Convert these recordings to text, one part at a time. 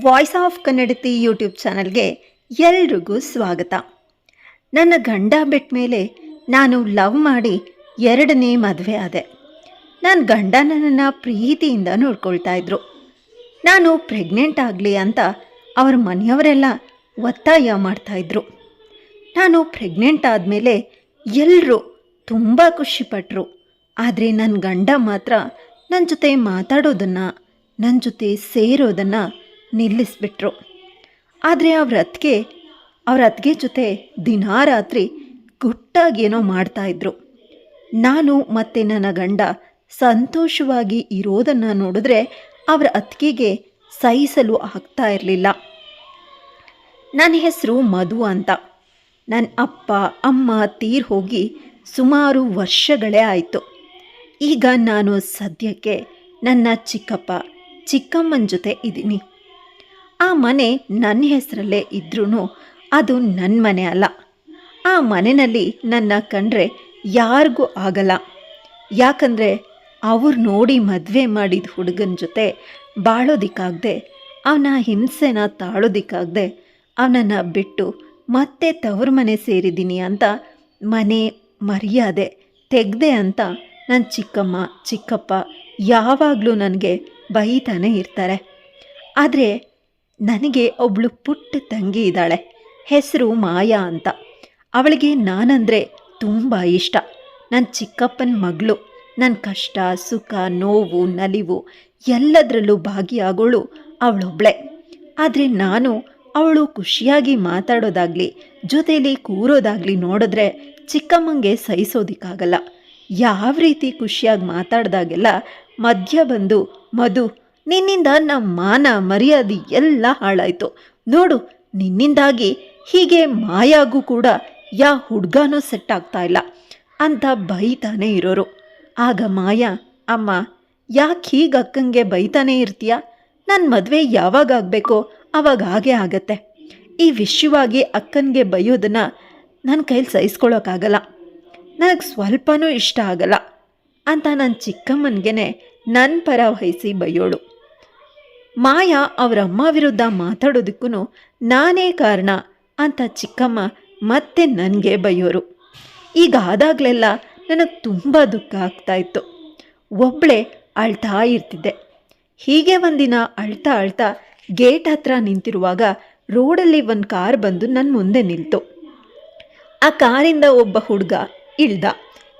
Voice of Kannadathi YouTube ಚಾನಲ್ಗೆ ಎಲ್ರಿಗೂ ಸ್ವಾಗತ. ನನ್ನ ಗಂಡ ಬಿಟ್ಟ ಮೇಲೆ ನಾನು ಲವ್ ಮಾಡಿ 2ನೇ ಮದುವೆ ಆದೆ. ನನ್ನ ಗಂಡ ನನ್ನನ್ನು ಪ್ರೀತಿಯಿಂದ ನೋಡ್ಕೊಳ್ತಾ ಇದ್ರು. ನಾನು ಪ್ರೆಗ್ನೆಂಟ್ ಆಗಲಿ ಅಂತ ಅವ್ರ ಮನೆಯವರೆಲ್ಲ ಒತ್ತಾಯ ಮಾಡ್ತಾಯಿದ್ರು. ನಾನು ಪ್ರೆಗ್ನೆಂಟ್ ಆದಮೇಲೆ ಎಲ್ಲರೂ ತುಂಬ ಖುಷಿಪಟ್ಟರು. ಆದರೆ ನನ್ನ ಗಂಡ ಮಾತ್ರ ನನ್ನ ಜೊತೆ ಮಾತಾಡೋದನ್ನು, ನನ್ನ ಜೊತೆ ಸೇರೋದನ್ನು ನಿಲ್ಲಿಸ್ಬಿಟ್ರು. ಆದರೆ ಅವ್ರ ಅತ್ತಿಗೆ ಜೊತೆ ದಿನಾ ರಾತ್ರಿ ಗುಟ್ಟಾಗೇನೋ ಮಾಡ್ತಾಯಿದ್ರು. ನಾನು ಮತ್ತು ನನ್ನ ಗಂಡ ಸಂತೋಷವಾಗಿ ಇರೋದನ್ನು ನೋಡಿದ್ರೆ ಅವರ ಅತ್ತಿಗೆಗೆ ಸಹಿಸಲು ಆಗ್ತಾ ಇರಲಿಲ್ಲ. ನನ್ನ ಹೆಸರು ಮಧು ಅಂತ. ನನ್ನ ಅಪ್ಪ ಅಮ್ಮ ತೀರ್ ಹೋಗಿ ಸುಮಾರು ವರ್ಷಗಳೇ ಆಯಿತು. ಈಗ ನಾನು ಸದ್ಯಕ್ಕೆ ನನ್ನ ಚಿಕ್ಕಮ್ಮನ ಜೊತೆ ಇದ್ದೀನಿ. ಆ ಮನೆ ನನ್ನ ಹೆಸರಲ್ಲೇ ಇದ್ರೂ ಅದು ನನ್ನ ಮನೆ ಅಲ್ಲ. ಆ ಮನೆಯಲ್ಲಿ ನನ್ನ ಕಂಡ್ರೆ ಯಾರಿಗೂ ಆಗಲ್ಲ. ಯಾಕಂದರೆ ಅವ್ರು ನೋಡಿ ಮದುವೆ ಮಾಡಿದ ಹುಡುಗನ ಜೊತೆ ಬಾಳೋದಿಕ್ಕಾಗದೆ, ಅವನ ಹಿಂಸೆನ ತಾಳೋದಿಕ್ಕಾಗದೆ ಅವನನ್ನು ಬಿಟ್ಟು ಮತ್ತೆ ತವ್ರ ಮನೆ ಸೇರಿದ್ದೀನಿ ಅಂತ ಮನೆ ಮರ್ಯಾದೆ ತೆಗೆದೆ ಅಂತ ನನ್ನ ಚಿಕ್ಕಪ್ಪ ಯಾವಾಗಲೂ ನನಗೆ ಬೈತಾನೆ ಇರ್ತಾರೆ. ಆದರೆ ನನಗೆ ಒಬ್ಬಳು ಪುಟ್ಟ ತಂಗಿ ಇದ್ದಾಳೆ. ಹೆಸರು ಮಾಯಾ ಅಂತ. ಅವಳಿಗೆ ನಾನಂದರೆ ತುಂಬ ಇಷ್ಟ. ನನ್ನ ಚಿಕ್ಕಪ್ಪನ ಮಗಳು. ನನ್ನ ಕಷ್ಟ ಸುಖ ನೋವು ನಲಿವು ಎಲ್ಲದರಲ್ಲೂ ಭಾಗಿಯಾಗೋಳು ಅವಳೊಬ್ಬಳೆ. ಆದರೆ ನಾನು ಅವಳು ಖುಷಿಯಾಗಿ ಮಾತಾಡೋದಾಗಲಿ ಜೊತೆಯಲ್ಲಿ ಕೂರೋದಾಗಲಿ ನೋಡಿದ್ರೆ ಚಿಕ್ಕಮ್ಮಂಗೆ ಸಹಿಸೋದಿಕ್ಕಾಗಲ್ಲ. ಯಾವ ರೀತಿ ಖುಷಿಯಾಗಿ ಮಾತಾಡ್ದಾಗೆಲ್ಲ ಮಧ್ಯ ಬಂದು, ಮಧು, ನಿನ್ನಿಂದ ನಮ್ಮ ಮಾನ ಮರ್ಯಾದೆ ಎಲ್ಲ ಹಾಳಾಯಿತು ನೋಡು, ನಿನ್ನಿಂದಾಗಿ ಹೀಗೆ ಮಾಯಾಗೂ ಕೂಡ ಹುಡುಗನೂ ಸೆಟ್ ಆಗ್ತಾ ಇಲ್ಲ ಅಂತ ಬೈತಾನೆ ಇರೋರು. ಆಗ ಮಾಯಾ, ಅಮ್ಮ ಯಾಕೆ ಹೀಗೆ ಅಕ್ಕಂಗೆ ಬೈತಾನೆ ಇರ್ತೀಯ? ನನ್ನ ಮದುವೆ ಯಾವಾಗ ಆಗಬೇಕೋ ಆವಾಗ ಹಾಗೇ ಆಗತ್ತೆ. ಈ ವಿಷಯವಾಗಿ ಅಕ್ಕನಿಗೆ ಬೈಯೋದನ್ನು ನನ್ನ ಕೈಲಿ ಸಹಿಸ್ಕೊಳ್ಳೋಕ್ಕಾಗಲ್ಲ. ನನಗೆ ಸ್ವಲ್ಪನೂ ಇಷ್ಟ ಆಗಲ್ಲ ಅಂತ ನನ್ನ ಚಿಕ್ಕಮ್ಮನಿಗೆ ನನ್ನ ಪರ ವಹಿಸಿ ಬೈಯೋಳು. ಮಾಯಾ ಅವರಮ್ಮ ವಿರುದ್ಧ ಮಾತಾಡೋದಕ್ಕೂ ನಾನೇ ಕಾರಣ ಅಂತ ಚಿಕ್ಕಮ್ಮ ಮತ್ತೆ ನನಗೆ ಬೈಯೋರು. ಈಗ ಆದಾಗಲೆಲ್ಲ ನನಗೆ ತುಂಬ ದುಃಖ ಆಗ್ತಾಯಿತ್ತು. ಒಬ್ಬಳೇ ಅಳ್ತಾ ಇರ್ತಿದ್ದೆ. ಹೀಗೆ ಒಂದಿನ ಅಳ್ತಾ ಗೇಟ್ ಹತ್ರ ನಿಂತಿರುವಾಗ ರೋಡಲ್ಲಿ ಒಂದು ಕಾರ್ ಬಂದು ನನ್ನ ಮುಂದೆ ನಿಲ್ತು. ಆ ಕಾರಿಂದ ಒಬ್ಬ ಹುಡುಗ ಇಳ್ದ.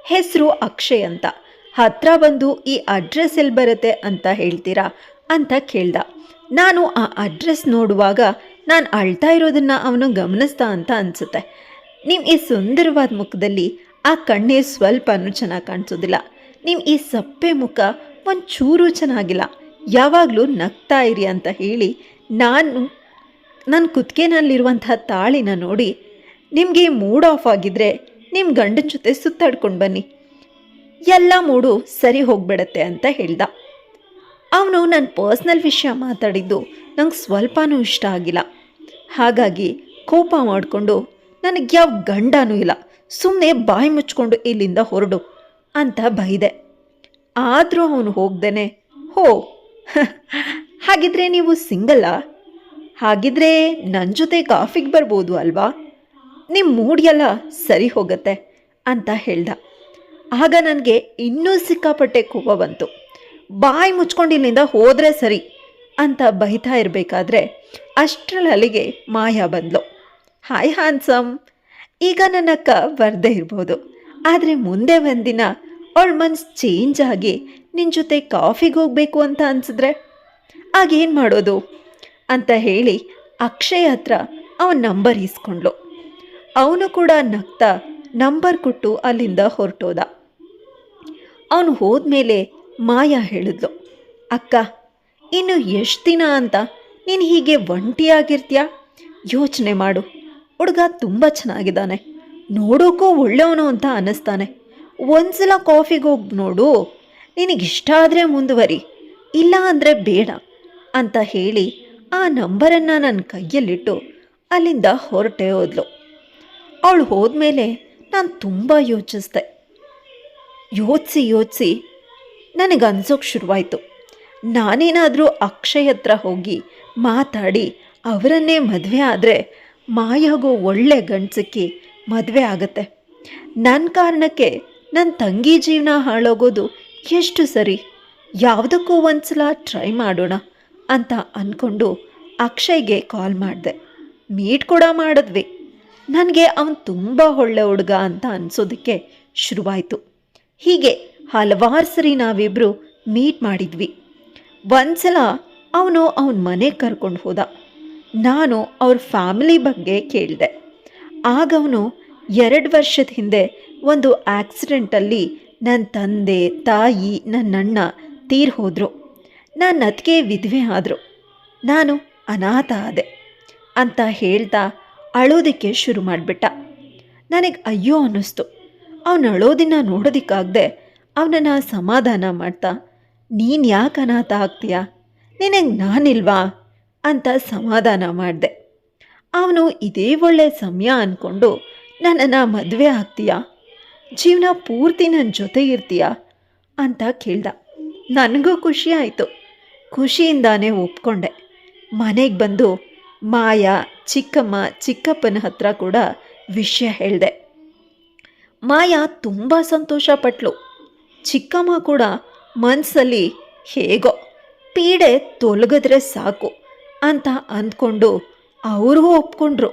ಹೆಸರು ಅಕ್ಷಯ್ ಅಂತ. ಹತ್ರ ಬಂದು ಈ ಅಡ್ರೆಸ್ ಎಲ್ಲಿ ಬರುತ್ತೆ ಅಂತ ಹೇಳ್ತೀರಾ ಅಂತ ಕೇಳ್ದ. ನಾನು ಆ ಅಡ್ರೆಸ್ ನೋಡುವಾಗ ನಾನು ಅಳ್ತಾ ಇರೋದನ್ನು ಅವನು ಗಮನಿಸ್ತಾ ಅಂತ ಅನಿಸುತ್ತೆ. ನೀವು ಈ ಸುಂದರವಾದ ಮುಖದಲ್ಲಿ ಆ ಕಣ್ಣೀರು ಸ್ವಲ್ಪನೂ ಚೆನ್ನಾಗಿ ಕಾಣಿಸೋದಿಲ್ಲ. ನೀವು ಈ ಸಪ್ಪೆ ಮುಖ ಒಂಚೂರು ಚೆನ್ನಾಗಿಲ್ಲ, ಯಾವಾಗಲೂ ನಗ್ತಾ ಇರಿ ಅಂತ ಹೇಳಿ ನಾನು ನನ್ನ ಕುತ್ತಿಗೆನಲ್ಲಿರುವಂಥ ತಾಳಿನ ನೋಡಿ, ನಿಮಗೆ ಮೂಡ್ ಆಫ್ ಆಗಿದ್ದರೆ ನಿಮ್ಮ ಗಂಡನ ಜೊತೆ ಸುತ್ತಾಡ್ಕೊಂಡು ಬನ್ನಿ, ಎಲ್ಲ ಮೂಡು ಸರಿ ಹೋಗ್ಬಿಡತ್ತೆ ಅಂತ ಹೇಳ್ದ. ಅವನು ನನ್ನ ಪರ್ಸ್ನಲ್ ವಿಷಯ ಮಾತಾಡಿದ್ದು ನಂಗೆ ಸ್ವಲ್ಪನೂ ಇಷ್ಟ ಆಗಿಲ್ಲ. ಹಾಗಾಗಿ ಕೋಪ ಮಾಡಿಕೊಂಡು, ನನಗೆ ಯಾವ ಗಂಡನೂ ಇಲ್ಲ, ಸುಮ್ಮನೆ ಬಾಯಿ ಮುಚ್ಕೊಂಡು ಇಲ್ಲಿಂದ ಹೊರಡು ಅಂತ ಬೈದೆ. ಆದರೂ ಅವನು ಹೋಗ್ದೇನೆ, ಹಾಗಿದ್ರೆ ನೀವು ಸಿಂಗಲ್ಲಾ? ಹಾಗಿದ್ರೆ ನನ್ನ ಜೊತೆ ಕಾಫಿಗೆ ಬರ್ಬೋದು ಅಲ್ವಾ, ನಿಮ್ಮ ಮೂಡಿಯೆಲ್ಲ ಸರಿ ಹೋಗುತ್ತೆ ಅಂತ ಹೇಳ್ದ. ಆಗ ನನಗೆ ಇನ್ನೂ ಸಿಕ್ಕಾಪಟ್ಟೆ ಕೋಪ ಬಂತು. ಬಾಯಿ ಮುಚ್ಕೊಂಡು ಇಲ್ಲಿಂದ ಹೋದರೆ ಸರಿ ಅಂತ ಬೈತಾ ಇರಬೇಕಾದ್ರೆ ಅಷ್ಟರಲ್ಲಿಗೆ ಮಾಯಾ ಬಂದ್ಲು. Hi handsome. ಈಗ ನನ್ನ ಅಕ್ಕ ಬರದೇ ಇರ್ಬೋದು, ಆದರೆ ಮುಂದೆ ಒಂದಿನ ಅವಳ ಮನ್ಸು ಚೇಂಜ್ ಆಗಿ ನಿನ್ನ ಜೊತೆ ಕಾಫಿಗೆ ಹೋಗಬೇಕು ಅಂತ ಅನಿಸಿದ್ರೆ ಆಗೇನು ಮಾಡೋದು ಅಂತ ಹೇಳಿ ಅಕ್ಷಯ್ ಹತ್ರ ಅವನ ನಂಬರ್ ಇಸ್ಕೊಂಡ್ಲು. ಅವನು ಕೂಡ ನಗ್ತಾ ನಂಬರ್ ಕೊಟ್ಟು ಅಲ್ಲಿಂದ ಹೊರಟೋದ. ಅವನು ಹೋದ್ಮೇಲೆ ಮಾಯಾ ಹೇಳಿದ್ಲು, ಅಕ್ಕ, ಇನ್ನು ಎಷ್ಟು ದಿನ ಅಂತ ನೀನು ಹೀಗೆ ಒಂಟಿಯಾಗಿರ್ತೀಯ? ಯೋಚನೆ ಮಾಡು, ಹುಡುಗ ತುಂಬ ಚೆನ್ನಾಗಿದ್ದಾನೆ, ನೋಡೋಕ್ಕೂ ಒಳ್ಳೆಯವನು ಅಂತ ಅನ್ನಿಸ್ತಾನೆ. ಒಂದ್ಸಲ ಕಾಫಿಗೆ ಹೋಗಿ ನೋಡು, ನಿನಗಿಷ್ಟ ಆದರೆ ಮುಂದುವರಿ, ಇಲ್ಲ ಅಂದರೆ ಬೇಡ ಅಂತ ಹೇಳಿ ಆ ನಂಬರನ್ನು ನನ್ನ ಕೈಯಲ್ಲಿಟ್ಟು ಅಲ್ಲಿಂದ ಹೊರಟೇ ಹೋದ್ಲು. ಅವಳು ಹೋದ್ಮೇಲೆ ನಾನು ತುಂಬ ಯೋಚಿಸಿ ನನಗನ್ಸೋಕ್ಕೆ ಶುರುವಾಯಿತು, ನಾನೇನಾದರೂ ಅಕ್ಷಯ್ ಹತ್ರ ಹೋಗಿ ಮಾತಾಡಿ ಅವರನ್ನೇ ಮದುವೆ ಆದರೆ ಮಾಯಾಗೂ ಒಳ್ಳೆ ಗಂಡು ಸಿಕ್ಕಿ ಮದುವೆ ಆಗತ್ತೆ. ನನ್ನ ಕಾರಣಕ್ಕೆ ನನ್ನ ತಂಗಿ ಜೀವನ ಹಾಳಾಗೋದು ಎಷ್ಟು ಸರಿ? ಯಾವುದಕ್ಕೂ ಒಂದು ಸಲ ಟ್ರೈ ಮಾಡೋಣ ಅಂತ ಅಂದ್ಕೊಂಡು ಅಕ್ಷಯ್ಗೆ ಕಾಲ್ ಮಾಡಿದೆ. ಮೀಟ್ ಕೂಡ ಮಾಡಿದ್ವಿ. ನನಗೆ ಅವನು ತುಂಬ ಒಳ್ಳೆ ಹುಡುಗ ಅಂತ ಅನಿಸೋದಕ್ಕೆ ಶುರುವಾಯಿತು. ಹೀಗೆ ಹಲವಾರು ಸರಿ ನಾವಿಬ್ಬರು ಮೀಟ್ ಮಾಡಿದ್ವಿ. ಒಂದು ಸಲ ಅವನು ಅವನ ಮನೆಗೆ ಕರ್ಕೊಂಡು ಹೋದ. ನಾನು ಅವ್ರ ಫ್ಯಾಮಿಲಿ ಬಗ್ಗೆ ಕೇಳಿದೆ. ಆಗ ಅವನು 2 ವರ್ಷದ ಹಿಂದೆ ಒಂದು ಆಕ್ಸಿಡೆಂಟಲ್ಲಿ ನನ್ನ ತಂದೆ ತಾಯಿ ನನ್ನಣ್ಣ ತೀರ್ ಹೋದರು. ನನ್ನ ಅತ್ತಿಗೆ ವಿಧವೆ ಆದರು. ನಾನು ಅನಾಥ ಆದೆ ಅಂತ ಹೇಳ್ತಾ ಅಳೋದಕ್ಕೆ ಶುರು ಮಾಡಿಬಿಟ್ಟ. ನನಗೆ ಅಯ್ಯೋ ಅನ್ನಿಸ್ತು. ಅವನು ಅಳೋದನ್ನ ನೋಡೋದಕ್ಕಾಗದೆ ಅವನನ್ನು ಸಮಾಧಾನ ಮಾಡ್ತಾ, ನೀನು ಯಾಕೆ ಅನಾಥ ಆಗ್ತೀಯಾ, ನಿನಗೆ ನಾನಿಲ್ವಾ ಅಂತ ಸಮಾಧಾನ ಮಾಡಿದೆ. ಅವನು ಇದೇ ಒಳ್ಳೆ ಸಮಯ ಅಂದ್ಕೊಂಡು ನನ್ನನ್ನು ಮದುವೆ ಆಗ್ತೀಯಾ, ಜೀವನ ಪೂರ್ತಿ ನನ್ನ ಜೊತೆ ಇರ್ತೀಯಾ ಅಂತ ಕೇಳ್ದ. ನನಗೂ ಖುಷಿ ಆಯಿತು. ಖುಷಿಯಿಂದಾನೇ ಒಪ್ಕೊಂಡೆ. ಮನೆಗೆ ಬಂದು ಮಾಯಾ, ಚಿಕ್ಕಮ್ಮ, ಚಿಕ್ಕಪ್ಪನ ಹತ್ರ ಕೂಡ ವಿಷಯ ಹೇಳಿದೆ. ಮಾಯಾ ತುಂಬ ಸಂತೋಷಪಟ್ಲು. ಚಿಕ್ಕಮ್ಮ ಕೂಡ ಮನಸ್ಸಲ್ಲಿ ಹೇಗೋ ಪೀಡೆ ತೊಲಗಿದ್ರೆ ಸಾಕು ಅಂತ ಅಂದ್ಕೊಂಡು ಅವ್ರಿಗೂ ಒಪ್ಕೊಂಡ್ರು.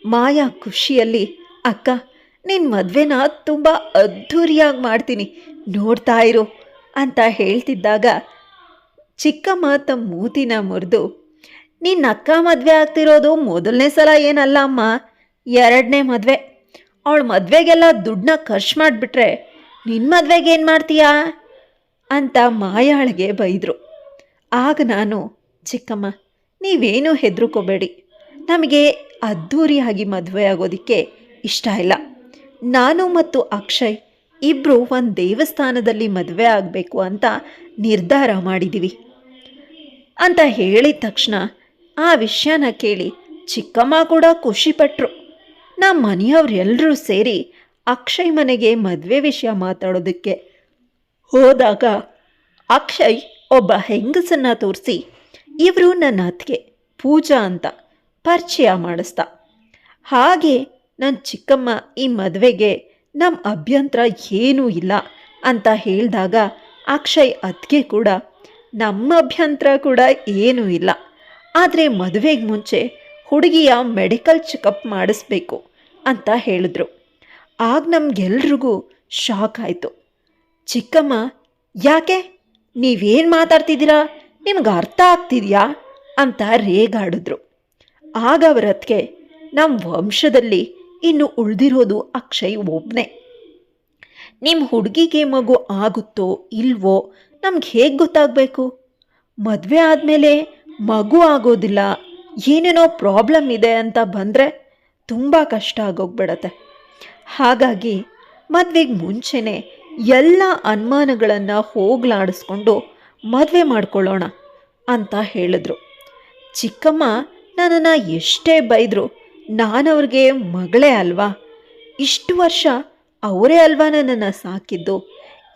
ಮಾಯಾ ಖುಷಿಯಲ್ಲಿ, ಅಕ್ಕ ನಿನ್ನ ಮದುವೆನ ತುಂಬ ಅದ್ಧೂರಿಯಾಗಿ ಮಾಡ್ತೀನಿ, ನೋಡ್ತಾ ಇರು ಅಂತ ಹೇಳ್ತಿದ್ದಾಗ ಚಿಕ್ಕಮ್ಮ ತಮ್ಮ ಮೂತಿನ ಮುರಿದು, ನಿನ್ನ ಅಕ್ಕ ಮದುವೆ ಆಗ್ತಿರೋದು ಮೊದಲನೇ ಸಲ ಏನಲ್ಲ ಅಮ್ಮ, 2ನೇ ಮದುವೆ. ಅವಳ ಮದುವೆಗೆಲ್ಲ ದುಡ್ಡನ್ನ ಖರ್ಚು ಮಾಡಿಬಿಟ್ರೆ ನಿನ್ನ ಮದುವೆಗೆ ಏನು ಮಾಡ್ತೀಯಾ ಅಂತ ಮಾಯಾಳಿಗೆ ಬೈದರು. ಆಗ ನಾನು, ಚಿಕ್ಕಮ್ಮ ನೀವೇನೂ ಹೆದರ್ಕೋಬೇಡಿ, ನಮಗೆ ಅದ್ಧೂರಿಯಾಗಿ ಮದುವೆ ಆಗೋದಕ್ಕೆ ಇಷ್ಟ ಇಲ್ಲ. ನಾನು ಮತ್ತು ಅಕ್ಷಯ್ ಇಬ್ಬರು ಒಂದು ದೇವಸ್ಥಾನದಲ್ಲಿ ಮದುವೆ ಆಗಬೇಕು ಅಂತ ನಿರ್ಧಾರ ಮಾಡಿದ್ದೀವಿ ಅಂತ ಹೇಳಿದ ತಕ್ಷಣ ಆ ವಿಷಯನ ಕೇಳಿ ಚಿಕ್ಕಮ್ಮ ಕೂಡ ಖುಷಿಪಟ್ಟರು. ನಮ್ಮ ಮನೆಯವರೆಲ್ಲರೂ ಸೇರಿ ಅಕ್ಷಯ್ ಮನೆಗೆ ಮದುವೆ ವಿಷಯ ಮಾತಾಡೋದಕ್ಕೆ ಹೋದಾಗ ಅಕ್ಷಯ್ ಒಬ್ಬ ಹೆಂಗಸನ್ನು ತೋರಿಸಿ, ಇವರು ನನ್ನ ಅತ್ತಿಗೆ ಪೂಜಾ ಅಂತ ಪರಿಚಯ ಮಾಡಿಸ್ದ. ಹಾಗೆ ನನ್ನ ಚಿಕ್ಕಮ್ಮ ಈ ಮದುವೆಗೆ ನಮ್ಮ ಅಭ್ಯಂತರ ಏನೂ ಇಲ್ಲ ಅಂತ ಹೇಳಿದಾಗ ಅಕ್ಷಯ್ ಅತ್ತಿಗೆ ಕೂಡ ನಮ್ಮ ಅಭ್ಯಂತರ ಕೂಡ ಏನೂ ಇಲ್ಲ, ಆದರೆ ಮದುವೆಗೆ ಮುಂಚೆ ಹುಡುಗಿಯ ಮೆಡಿಕಲ್ ಚೆಕಪ್ ಮಾಡಿಸ್ಬೇಕು ಅಂತ ಹೇಳಿದ್ರು. ಆಗ ನಮಗೆಲ್ರಿಗೂ ಶಾಕ್ ಆಯಿತು. ಚಿಕ್ಕಮ್ಮ, ಯಾಕೆ ನೀವೇನು ಮಾತಾಡ್ತಿದ್ದೀರಾ, ನಿಮ್ಗೆ ಅರ್ಥ ಆಗ್ತಿದೆಯಾ ಅಂತ ರೇಗಾಡಿದ್ರು. ಆಗ ಅವರತ್ತಿಗೆ, ನಮ್ಮ ವಂಶದಲ್ಲಿ ಇನ್ನು ಉಳಿದಿರೋದು ಅಕ್ಷಯ್ ಒಬ್ಬನೇ. ನಿಮ್ಮ ಹುಡುಗಿಗೆ ಮಗು ಆಗುತ್ತೋ ಇಲ್ವೋ ನಮ್ಗೆ ಹೇಗೆ ಗೊತ್ತಾಗಬೇಕು? ಮದುವೆ ಆದಮೇಲೆ ಮಗು ಆಗೋದಿಲ್ಲ, ಏನೇನೋ ಪ್ರಾಬ್ಲಮ್ ಇದೆ ಅಂತ ಬಂದರೆ ತುಂಬ ಕಷ್ಟ ಆಗೋಗ್ಬಿಡತ್ತೆ. ಹಾಗಾಗಿ ಮದುವೆಗೆ ಮುಂಚೆನೇ ಎಲ್ಲ ಅನುಮಾನಗಳನ್ನು ಹೋಗಲಾಡಿಸ್ಕೊಂಡು ಮದುವೆ ಮಾಡ್ಕೊಳ್ಳೋಣ ಅಂತ ಹೇಳಿದ್ರು. ಚಿಕ್ಕಮ್ಮ ನನ್ನನ್ನು ಎಷ್ಟೇ ಬೈದರು, ನಾನವ್ರಿಗೆ ಮಗಳೇ ಅಲ್ವಾ, ಇಷ್ಟು ವರ್ಷ ಅವರೇ ಅಲ್ವಾ ನನ್ನನ್ನು ಸಾಕಿದ್ದು.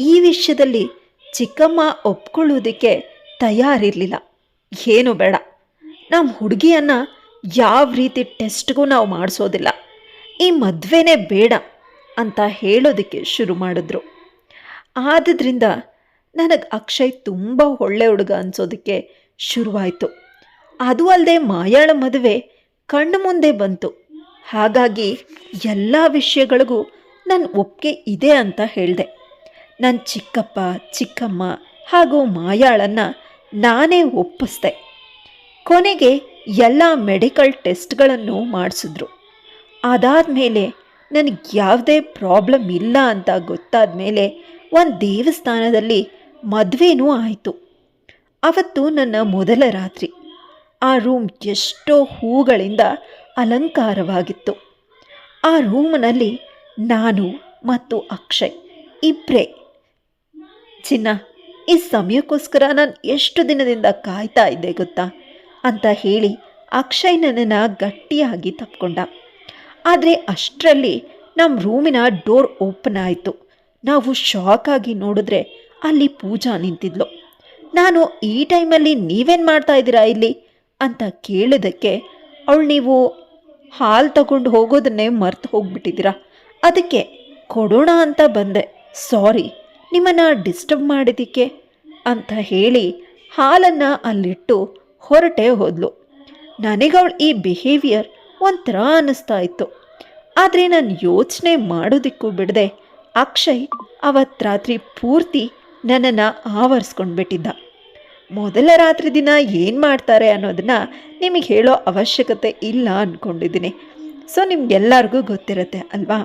ಈ ವಿಷಯದಲ್ಲಿ ಚಿಕ್ಕಮ್ಮ ಒಪ್ಕೊಳ್ಳೋದಕ್ಕೆ ತಯಾರಿರಲಿಲ್ಲ. ಏನು ಬೇಡ, ನಮ್ಮ ಹುಡುಗಿಯನ್ನು ಯಾವ ರೀತಿ ಟೆಸ್ಟ್ಗೂ ನಾವು ಮಾಡಿಸೋದಿಲ್ಲ, ಈ ಮದುವೆನೇ ಬೇಡ ಅಂತ ಹೇಳೋದಕ್ಕೆ ಶುರು ಮಾಡಿದ್ರು. ಆದ್ದರಿಂದ ನನಗೆ ಅಕ್ಷಯ್ ತುಂಬ ಒಳ್ಳೆ ಹುಡುಗ ಅನಿಸೋದಕ್ಕೆ ಶುರುವಾಯಿತು. ಅದು ಅಲ್ಲದೆ ಮಾಯಾಳ ಮದುವೆ ಕಣ್ಣು ಮುಂದೆ ಬಂತು. ಹಾಗಾಗಿ ಎಲ್ಲ ವಿಷಯಗಳಿಗೂ ನನ್ನ ಒಪ್ಪಿಗೆ ಇದೆ ಅಂತ ಹೇಳಿದೆ. ನನ್ನ ಚಿಕ್ಕಪ್ಪ, ಚಿಕ್ಕಮ್ಮ ಹಾಗೂ ಮಾಯಾಳನ್ನು ನಾನೇ ಒಪ್ಪಿಸ್ದೆ. ಕೊನೆಗೆ ಎಲ್ಲ ಮೆಡಿಕಲ್ ಟೆಸ್ಟ್ಗಳನ್ನು ಮಾಡಿಸಿದ್ರು. ಅದಾದಮೇಲೆ ನನಗೆ ಯಾವುದೇ ಪ್ರಾಬ್ಲಮ್ ಇಲ್ಲ ಅಂತ ಗೊತ್ತಾದ ಮೇಲೆ ಒಂದು ದೇವಸ್ಥಾನದಲ್ಲಿ ಮದುವೆನೂ ಆಯಿತು. ಅವತ್ತು ನನ್ನ ಮೊದಲ ರಾತ್ರಿ. ಆ ರೂಮ್ ಎಷ್ಟೋ ಹೂಗಳಿಂದ ಅಲಂಕಾರವಾಗಿತ್ತು. ಆ ರೂಮ್ನಲ್ಲಿ ನಾನು ಮತ್ತು ಅಕ್ಷಯ್ ಇಬ್ಬರೇ. ಚಿನ್ನ, ಈ ಸಮಯಕ್ಕೋಸ್ಕರ ನಾನು ಎಷ್ಟು ದಿನದಿಂದ ಕಾಯ್ತಾ ಇದ್ದೆ ಗೊತ್ತಾ ಅಂತ ಹೇಳಿ ಅಕ್ಷಯ್ ನನ್ನನ್ನು ಗಟ್ಟಿಯಾಗಿ ತಪ್ಕೊಂಡ. ಆದರೆ ಅಷ್ಟರಲ್ಲಿ ನಮ್ಮ ರೂಮಿನ ಡೋರ್ ಓಪನ್ ಆಯಿತು. ನಾವು ಶಾಕ್ ಆಗಿ ನೋಡಿದ್ರೆ ಅಲ್ಲಿ ಪೂಜಾ ನಿಂತಿದ್ಲು. ನಾನು ಈ ಟೈಮಲ್ಲಿ ನೀವೇನು ಮಾಡ್ತಾ ಇದ್ದೀರಾ ಇಲ್ಲಿ ಅಂತ ಕೇಳಿದ್ದಕ್ಕೆ ನೀವು ಹಾಲು ತಗೊಂಡು ಹೋಗೋದನ್ನೇ ಮರ್ತು ಹೋಗ್ಬಿಟ್ಟಿದ್ದೀರಾ, ಅದಕ್ಕೆ ಕೊಡೋಣ ಅಂತ ಬಂದೆ, ಸಾರಿ ನಿಮ್ಮನ್ನು ಡಿಸ್ಟರ್ಬ್ ಮಾಡಿದ್ದಕ್ಕೆ ಅಂತ ಹೇಳಿ ಹಾಲನ್ನು ಅಲ್ಲಿಟ್ಟು ಹೊರಟೇ ಹೋದ್ಲು. ನನಗವಳು ಈ ಬಿಹೇವಿಯರ್ ಒಂಥರ ಅನ್ನಿಸ್ತಾ ಇತ್ತು. ಆದರೆ ನಾನು ಯೋಚನೆ ಮಾಡೋದಕ್ಕೂ ಬಿಡದೆ ಅಕ್ಷಯ್ ಅವತ್ತು ರಾತ್ರಿ ಪೂರ್ತಿ ನನ್ನನ್ನು ಆವರಿಸ್ಕೊಂಡ್ಬಿಟ್ಟಿದ್ದ. ಮೊದಲ ರಾತ್ರಿ ದಿನ ಏನು ಮಾಡ್ತಾರೆ ಅನ್ನೋದನ್ನು ನಿಮಗೆ ಹೇಳೋ ಅವಶ್ಯಕತೆ ಇಲ್ಲ ಅಂದ್ಕೊಂಡಿದ್ದೀನಿ. ಸೊ ನಿಮಗೆಲ್ಲರಿಗೂ ಗೊತ್ತಿರುತ್ತೆ ಅಲ್ವಾ.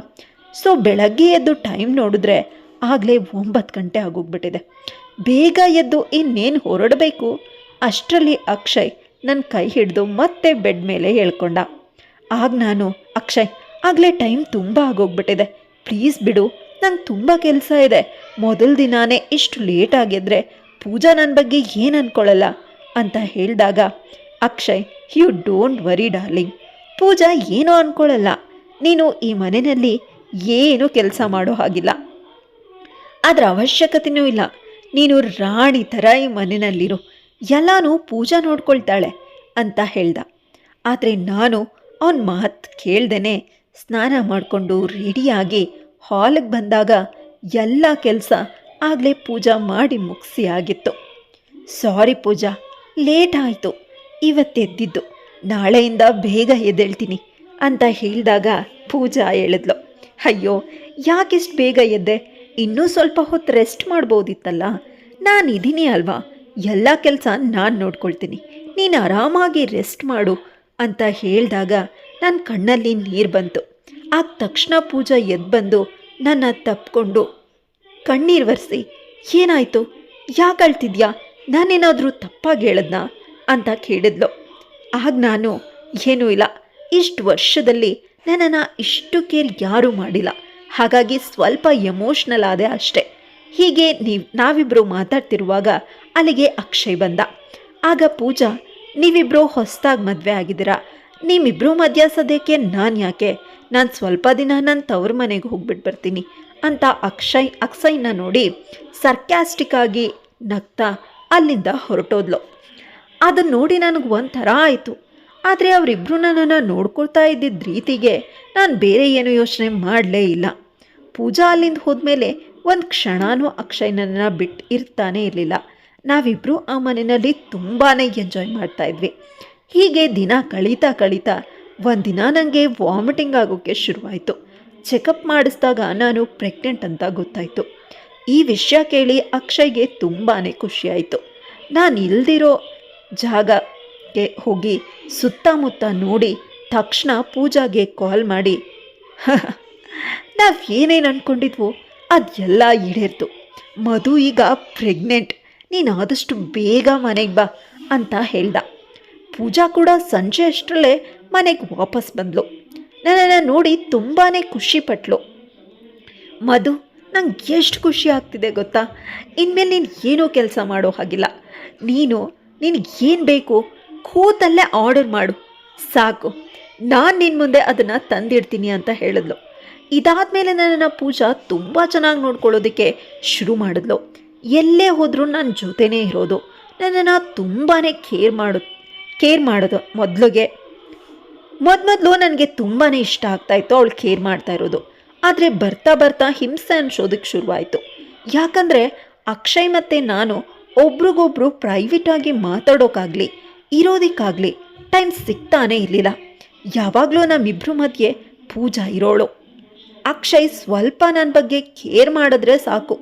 ಸೊ ಬೆಳಗ್ಗೆ ಎದ್ದು ಟೈಮ್ ನೋಡಿದ್ರೆ ಆಗಲೇ 9 ಗಂಟೆ ಆಗೋಗ್ಬಿಟ್ಟಿದೆ. ಬೇಗ ಎದ್ದು ಇನ್ನೇನು ಹೊರಡಬೇಕು ಅಷ್ಟರಲ್ಲಿ ಅಕ್ಷಯ್ ನನ್ನ ಕೈ ಹಿಡಿದು ಮತ್ತೆ ಬೆಡ್ ಮೇಲೆ ಹೇಳ್ಕೊಂಡ. ಆಗ ನಾನು, ಅಕ್ಷಯ್ ಆಗಲೇ ಟೈಮ್ ತುಂಬ ಆಗೋಗ್ಬಿಟ್ಟಿದೆ, ಪ್ಲೀಸ್ ಬಿಡು, ನಂಗೆ ತುಂಬ ಕೆಲಸ ಇದೆ, ಮೊದಲ ದಿನಾನೇ ಇಷ್ಟು ಲೇಟ್ ಆಗಿದ್ರೆ ಪೂಜಾ ನನ್ನ ಬಗ್ಗೆ ಏನು ಅಂದ್ಕೊಳ್ಳಲ್ಲ ಅಂತ ಹೇಳಿದಾಗ, Akshay you don't worry darling, Pooja ಏನೂ ಅಂದ್ಕೊಳ್ಳಲ್ಲ, ನೀನು ಈ ಮನೆಯಲ್ಲಿ ಏನೂ ಕೆಲಸ ಮಾಡೋ ಹಾಗಿಲ್ಲ, ಅದರ ಅವಶ್ಯಕತೆಯೂ ಇಲ್ಲ, ನೀನು ರಾಣಿ ಥರ ಈ ಮನೆಯಲ್ಲಿರು, ಎಲ್ಲನೂ ಪೂಜಾ ನೋಡ್ಕೊಳ್ತಾಳೆ ಅಂತ ಹೇಳ್ದ. ಆದರೆ ನಾನು ಅವನ ಮಾತು ಕೇಳ್ದೇ ಸ್ನಾನ ಮಾಡಿಕೊಂಡು ರೆಡಿಯಾಗಿ ಹಾಲಿಗೆ ಬಂದಾಗ ಎಲ್ಲ ಕೆಲಸ ಆಗಲೇ ಪೂಜಾ ಮಾಡಿ ಮುಗಿಸಿ ಆಗಿತ್ತು. ಸಾರಿ ಪೂಜಾ, ಲೇಟ್ ಆಯಿತು, ಇವತ್ತೆದ್ದಿದ್ದು, ನಾಳೆಯಿಂದ ಬೇಗ ಎದ್ದೇಳ್ತೀನಿ ಅಂತ ಹೇಳಿದಾಗ ಪೂಜಾ ಹೇಳಿದ್ಲು, ಅಯ್ಯೋ ಯಾಕಿಷ್ಟು ಬೇಗ ಎದ್ದೆ, ಇನ್ನೂ ಸ್ವಲ್ಪ ಹೊತ್ತು ರೆಸ್ಟ್ ಮಾಡ್ಬೋದಿತ್ತಲ್ಲ, ನಾನಿದ್ದೀನಿ ಅಲ್ವಾ, ಎಲ್ಲ ಕೆಲಸ ನಾನು ನೋಡ್ಕೊಳ್ತೀನಿ, ನೀನು ಆರಾಮಾಗಿ ರೆಸ್ಟ್ ಮಾಡು ಅಂತ ಹೇಳಿದಾಗ ನನ್ನ ಕಣ್ಣಲ್ಲಿ ನೀರು ಬಂತು. ಆಗ ತಕ್ಷಣ ಪೂಜಾ ಎದ್ದು ಬಂದು ನನ್ನ ತಪ್ಪಿಕೊಂಡು ಕಣ್ಣೀರು ಒರೆಸಿ, ಏನಾಯಿತು, ಯಾಕೆ ಅಳ್ತಿದ್ಯಾ, ನಾನೇನಾದರೂ ತಪ್ಪಾಗಿ ಹೇಳದ್ನಾ ಅಂತ ಕೇಳಿದ್ಲು. ಆಗ ನಾನು, ಏನೂ ಇಲ್ಲ, ಇಷ್ಟು ವರ್ಷದಲ್ಲಿ ನನ್ನನ್ನು ಇಷ್ಟು ಕೇರ್ ಯಾರೂ ಮಾಡಿಲ್ಲ, ಹಾಗಾಗಿ ಸ್ವಲ್ಪ ಎಮೋಷ್ನಲ್ ಆದೆ ಅಷ್ಟೆ. ಹೀಗೆ ನಾವಿಬ್ಬರು ಮಾತಾಡ್ತಿರುವಾಗ ಅಲ್ಲಿಗೆ ಅಕ್ಷಯ್ ಬಂದ. ಆಗ ಪೂಜಾ, ನೀವಿಬ್ಬರು ಹೊಸದಾಗಿ ಮದುವೆ ಆಗಿದ್ದೀರಾ, ನಿಮ್ಮಿಬ್ಬರು ಮಧ್ಯ ಸದ್ಯಕ್ಕೆ ನಾನು ಯಾಕೆ, ನಾನು ಸ್ವಲ್ಪ ದಿನ ನನ್ನ ತವ್ರ ಮನೆಗೆ ಹೋಗ್ಬಿಟ್ಟು ಬರ್ತೀನಿ ಅಂತ ಅಕ್ಷಯ್ನ ನೋಡಿ ಸರ್ಕ್ಯಾಸ್ಟಿಕ್ಕಾಗಿ ನಗ್ತಾ ಅಲ್ಲಿಂದ ಹೊರಟೋದ್ಲು. ಅದನ್ನು ನೋಡಿ ನನಗೆ ಒಂಥರ ಆಯಿತು. ಆದರೆ ಅವರಿಬ್ಬರು ನನ್ನನ್ನು ನೋಡ್ಕೊಳ್ತಾ ಇದ್ದಿದ್ದ ರೀತಿಗೆ ನಾನು ಬೇರೆ ಏನೂ ಯೋಚನೆ ಮಾಡಲೇ ಇಲ್ಲ. ಪೂಜಾ ಅಲ್ಲಿಂದ ಹೋದ್ಮೇಲೆ ಒಂದು ಕ್ಷಣನೂ ಅಕ್ಷಯ್ ನನ್ನನ್ನು ಬಿಟ್ಟು ಇರ್ತಾನೆ ಇರಲಿಲ್ಲ. ನಾವಿಬ್ಬರು ಆ ಮನೆಯಲ್ಲಿ ತುಂಬಾ ಎಂಜಾಯ್ ಮಾಡ್ತಾಯಿದ್ವಿ. ಹೀಗೆ ದಿನ ಕಳೀತಾ ಒಂದಿನ ನನಗೆ ವಾಮಿಟಿಂಗ್ ಆಗೋಕ್ಕೆ ಶುರುವಾಯಿತು. ಚೆಕಪ್ ಮಾಡಿಸಿದಾಗ ನಾನು ಪ್ರೆಗ್ನೆಂಟ್ ಅಂತ ಗೊತ್ತಾಯಿತು. ಈ ವಿಷಯ ಕೇಳಿ ಅಕ್ಷಯ್ಗೆ ತುಂಬಾ ಖುಷಿಯಾಯಿತು. ನಾನು ಇಲ್ದಿರೋ ಜಾಗಕ್ಕೆ ಹೋಗಿ ಸುತ್ತಮುತ್ತ ನೋಡಿ ತಕ್ಷಣ ಪೂಜಾಗೆ ಕಾಲ್ ಮಾಡಿ, ನಾವು ಏನೇನು ಅಂದ್ಕೊಂಡಿದ್ವೋ ಅದೆಲ್ಲ ಈಡೇರ್ತು, ಮಧು ಈಗ ಪ್ರೆಗ್ನೆಂಟ್, ನೀನು ಆದಷ್ಟು ಬೇಗ ಮನೆಗೆ ಬಾ ಅಂತ ಹೇಳ್ದ. ಪೂಜಾ ಕೂಡ ಸಂಜೆ ಅಷ್ಟರಲ್ಲೇ ಮನೆಗೆ ವಾಪಸ್ ಬಂದಳು. ನನ್ನನ್ನು ನೋಡಿ ತುಂಬಾ ಖುಷಿಪಟ್ಲು. ಮಧು, ನಂಗೆ ಎಷ್ಟು ಖುಷಿ ಆಗ್ತಿದೆ ಗೊತ್ತಾ, ಇನ್ಮೇಲೆ ನೀನು ಏನೂ ಕೆಲಸ ಮಾಡೋ ಹಾಗಿಲ್ಲ, ನಿನಗೇನು ಬೇಕು ಕೂತಲ್ಲೇ ಆರ್ಡರ್ ಮಾಡು ಸಾಕು, ನಾನು ನಿನ್ನ ಮುಂದೆ ಅದನ್ನು ತಂದಿಡ್ತೀನಿ ಅಂತ ಹೇಳಿದ್ಲು. ಇದಾದಮೇಲೆ ನನ್ನನ್ನು ಪೂಜಾ ತುಂಬ ಚೆನ್ನಾಗಿ ನೋಡ್ಕೊಳ್ಳೋದಕ್ಕೆ ಶುರು ಮಾಡಿದ್ಲು. ಎಲ್ಲೇ ಹೋದರೂ ನನ್ನ ಜೊತೆನೇ ಇರೋದು, ನನ್ನನ್ನು ತುಂಬಾ ಕೇರ್ ಮಾಡೋದು. ಮೊದಲು ನನಗೆ ತುಂಬಾ ಇಷ್ಟ ಆಗ್ತಾಯಿತ್ತು ಅವಳು ಕೇರ್ ಮಾಡ್ತಾ ಇರೋದು. ಆದರೆ ಬರ್ತಾ ಹಿಂಸೆ ಅನ್ಸೋದಕ್ಕೆ ಶುರುವಾಯಿತು. ಯಾಕಂದರೆ ಅಕ್ಷಯ್ ಮತ್ತು ನಾನು ಒಬ್ರಿಗೊಬ್ರು ಪ್ರೈವೇಟಾಗಿ ಮಾತಾಡೋಕ್ಕಾಗಲಿ ಇರೋದಕ್ಕಾಗಲಿ ಟೈಮ್ ಸಿಗ್ತಾನೇ ಇರಲಿಲ್ಲ. ಯಾವಾಗಲೂ ನಮ್ಮಿಬ್ಬರ ಮಧ್ಯೆ ಪೂಜಾ ಇರೋಳು. ಅಕ್ಷಯ್ ಸ್ವಲ್ಪ ನನ್ನ ಬಗ್ಗೆ ಕೇರ್ ಮಾಡಿದ್ರೆ ಸಾಕು,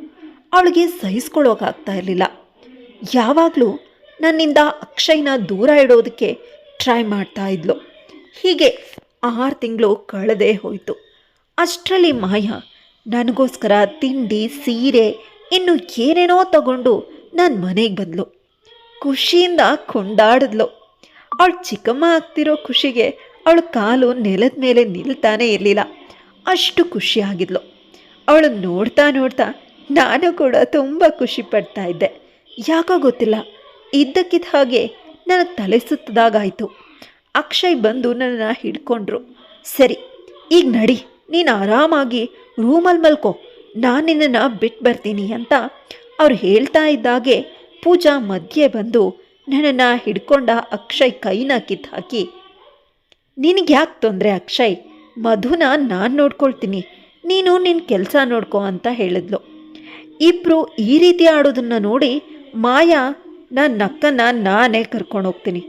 ಅವಳಿಗೆ ಸಹಿಸ್ಕೊಳ್ಳೋಕ್ಕಾಗ್ತಾ ಇರಲಿಲ್ಲ. ಯಾವಾಗಲೂ ನನ್ನಿಂದ ಅಕ್ಷಯ್ನ ದೂರ ಇಡೋದಕ್ಕೆ ಟ್ರೈ ಮಾಡ್ತಾ ಇದ್ಲು. ಹೀಗೆ 6 ತಿಂಗಳು ಕಳೆದೇ ಹೋಯಿತು. ಅಷ್ಟರಲ್ಲಿ ಮಾಯಾ ನನಗೋಸ್ಕರ ತಿಂಡಿ, ಸೀರೆ, ಇನ್ನು ಏನೇನೋ ತಗೊಂಡು ನನ್ನ ಮನೆಗೆ ಬಂದಳು. ಖುಷಿಯಿಂದ ಕೊಂಡಾಡಿದ್ಲು. ಅವಳು ಚಿಕ್ಕಮ್ಮ ಆಗ್ತಿರೋ ಖುಷಿಗೆ ಅವಳ ಕಾಲು ನೆಲದ ಮೇಲೆ ನಿಲ್ತಾನೆ ಇರಲಿಲ್ಲ, ಅಷ್ಟು ಖುಷಿಯಾಗಿದ್ಲು. ಅವಳು ನೋಡ್ತಾ ನಾನು ಕೂಡ ತುಂಬ ಖುಷಿ ಪಡ್ತಾ ಇದ್ದೆ. ಯಾಕೋ ಗೊತ್ತಿಲ್ಲ, ಇದ್ದಕ್ಕಿದ್ದ ಹಾಗೆ ನನಗೆ ತಲೆ ಸುತ್ತದಾಗಾಯಿತು. ಅಕ್ಷಯ್ ಬಂದು ನನ್ನನ್ನು ಹಿಡ್ಕೊಂಡ್ರು. ಸರಿ, ಈಗ ನಡಿ, ನೀನು ಆರಾಮಾಗಿ ರೂಮಲ್ಲಿ ಮಲ್ಕೋ, ನಾನು ನಿನ್ನನ್ನು ಬಿಟ್ಟು ಬರ್ತೀನಿ ಅಂತ ಅವ್ರು ಹೇಳ್ತಾ ಇದ್ದಾಗೆ ಪೂಜಾ ಮಧ್ಯೆ ಬಂದು ನನ್ನನ್ನು ಹಿಡ್ಕೊಂಡ ಅಕ್ಷಯ್ ಕೈನ ಕಿತ್ತು ಹಾಕಿ, ನಿನಗೆ ಯಾಕೆ ತೊಂದರೆ ಅಕ್ಷಯ್, ಮಧುನ ನಾನು ನೋಡ್ಕೊಳ್ತೀನಿ, ನೀನು ನಿನ್ನ ಕೆಲಸ ನೋಡ್ಕೊ ಅಂತ ಹೇಳಿದ್ಲು. ಇಬ್ಬರು ಈ ರೀತಿ ಆಡೋದನ್ನು ನೋಡಿ ಮಾಯಾ, ನಾನು ನಕ್ಕನ್ನು ನಾನೇ ಕರ್ಕೊಂಡು ಹೋಗ್ತೀನಿ,